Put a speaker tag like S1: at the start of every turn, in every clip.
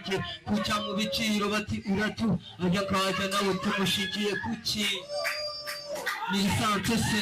S1: bake kuca mu biciro bati uratu ajya kaza nawe tumushigiye kuki ni santé se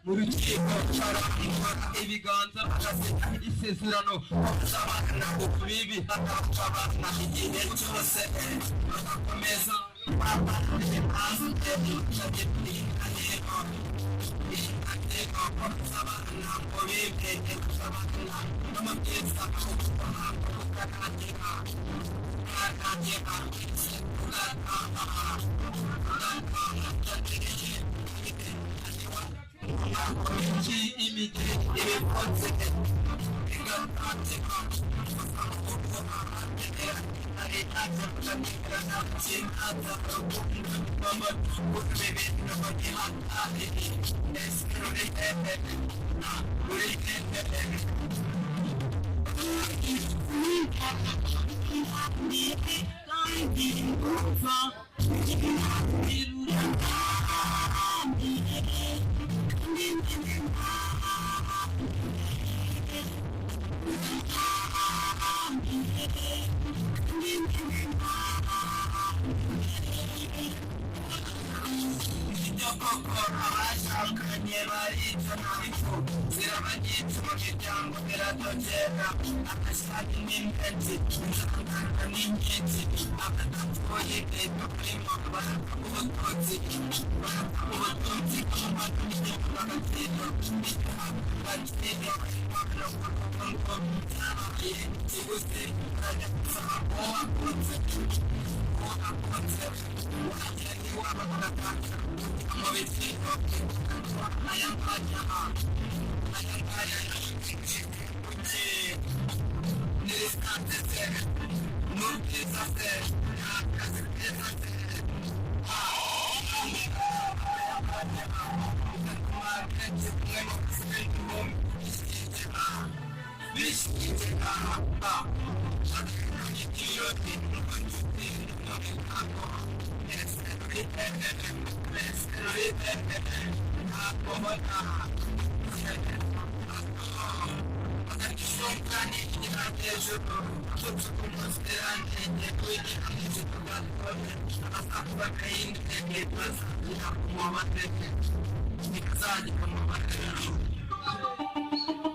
S1: murukiko cyarahimana ibiganza agaseka isezerano abana bibi abana igihe cyose bagakomeza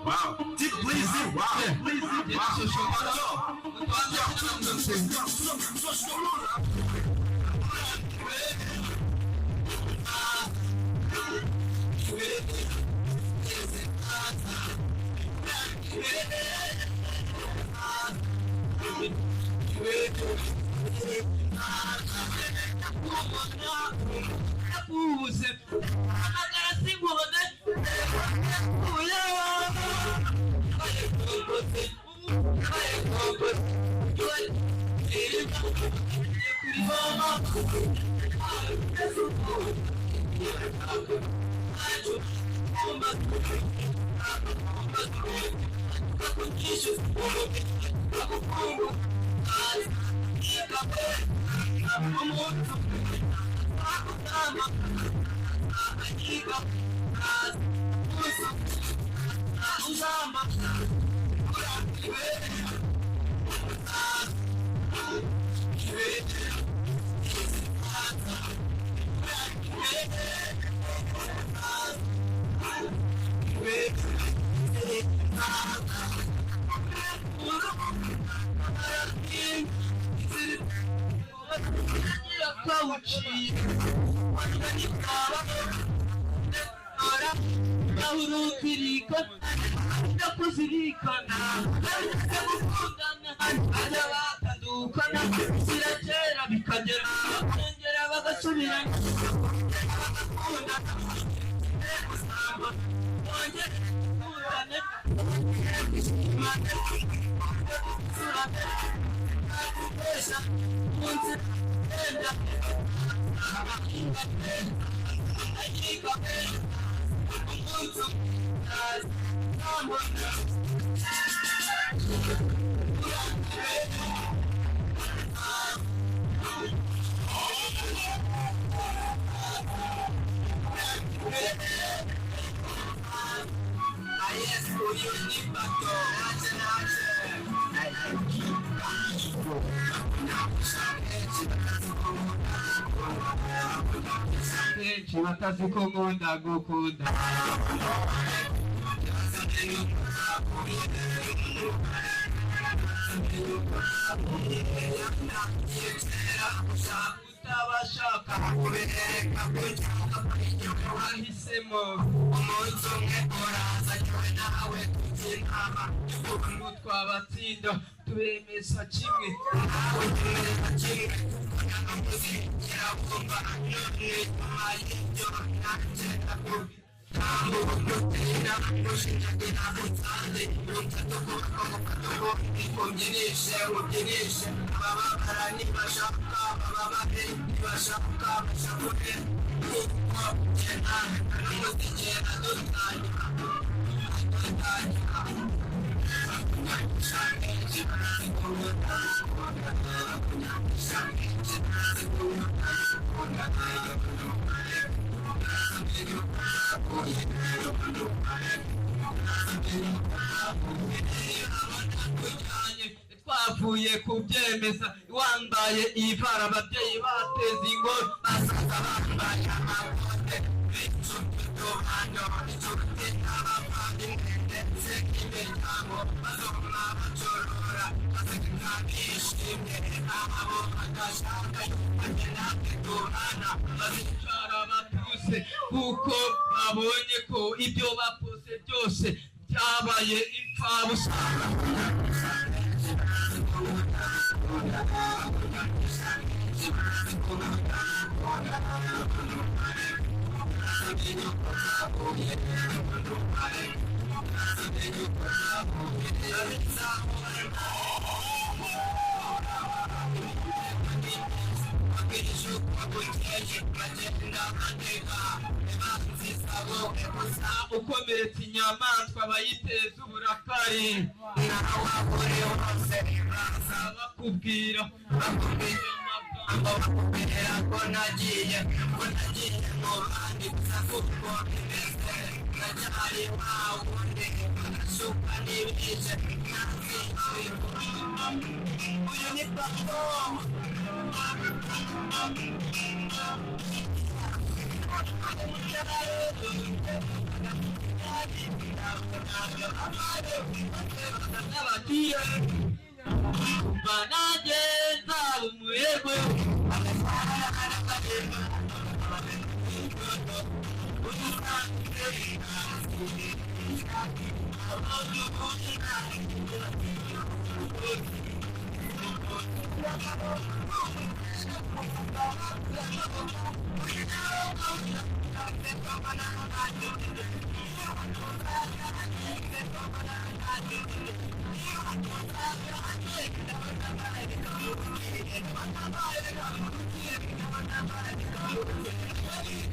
S2: Wow. Please do. Wow.
S1: Kuzirikana Batazi ko nkunda gukunda utabashaka kubereka wahisemo umunsi umwe uraza cyowe nawe kubyinama twabatsinda tubemeza kimwe nawe tumeza kimwe kirabumba none y'ibyo nanjye ndakubi ntabwo gutera gushinjagira utanze urumva ubyinishe abababara ntibashaka abababe ntibashaka bashakuye kuko gena ntuzigera dutangira twavuye kubyemeza wambaye ivara ababyeyi bateze ingoro basaza bambaye amakote b'inshuti hano inshuti n'abavandimwe ndetse n'imiryango bazoma bacorora baseka bishimye abo badashaka yuko natwe tubana bazicara batuse kuko babonye ko ibyo bakoze byose byabaye impfabusa ukomeretsa inyamaswa bayiteza uburakari bakubwira bakubwira ko nagiye mu bandi gusa kuko bimeze ndacyari wa wundi agashuka n'ibije uyu ni papa n'abatiye banage nzaba umuherwe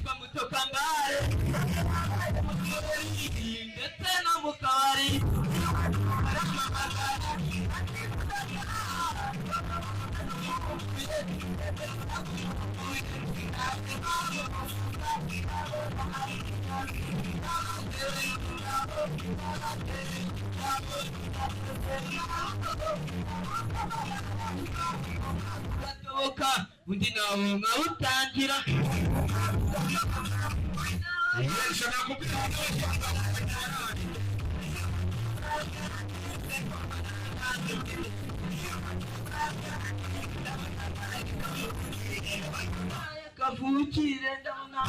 S1: bamutoka mbare ndetse no mu kabari ugatoboka undi nawe nkawutangira kavukire ndabona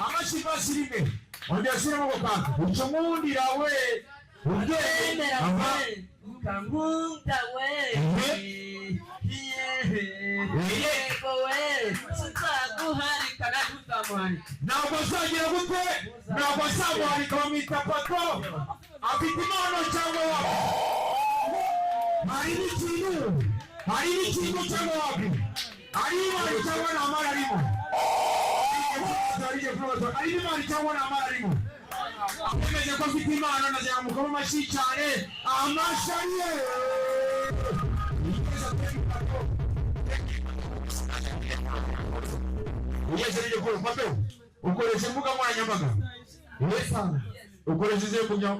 S3: amashibashirime ondesira mukaka uchomundira we ugenda
S1: ukangunda we yego we sitaguharika nagutamwari
S3: ntabwo azagira gute ntabwo azamuharika bamwita pato afite impano cyangwa wapi hari n'ikintu cyangwa wapi hari imana cyangwa nta mara arimo hari imana cyangwa nta mara arimo akomeje ko afite impano nazamukamo amashyi cyane amashyi ugejeje ko pato ukoresha imbuga nkoranyambaga ukoresha izihe kunya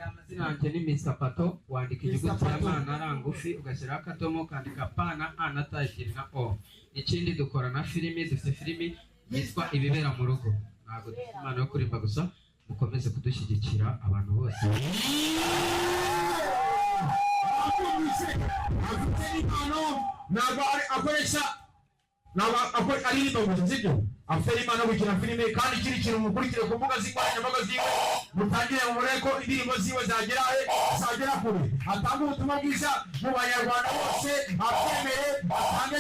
S1: amazina yanjye ni Mr. Pato wandika inyuguti ya M na R ngufi ugashyiraho akadomo ukandika P na A na T ebyiri na O. Ikindi dukora na filimi, dufite filimi yitwa ibibera mu rugo. Ntabwo dufite impano yo kurimba gusa, mukomeze kudushyigikira abantu bose.
S3: ntabwo akoresha aririmba gusa sibyo afite impano yo gukina filime kandi ikindi kintu mukurikire ku mbuga z'inkoranyambaga ziwe mutangire mubone ko indirimbo ziwe zagera kure atanga ubutumwa bwiza mu banyarwanda bose abyemere atange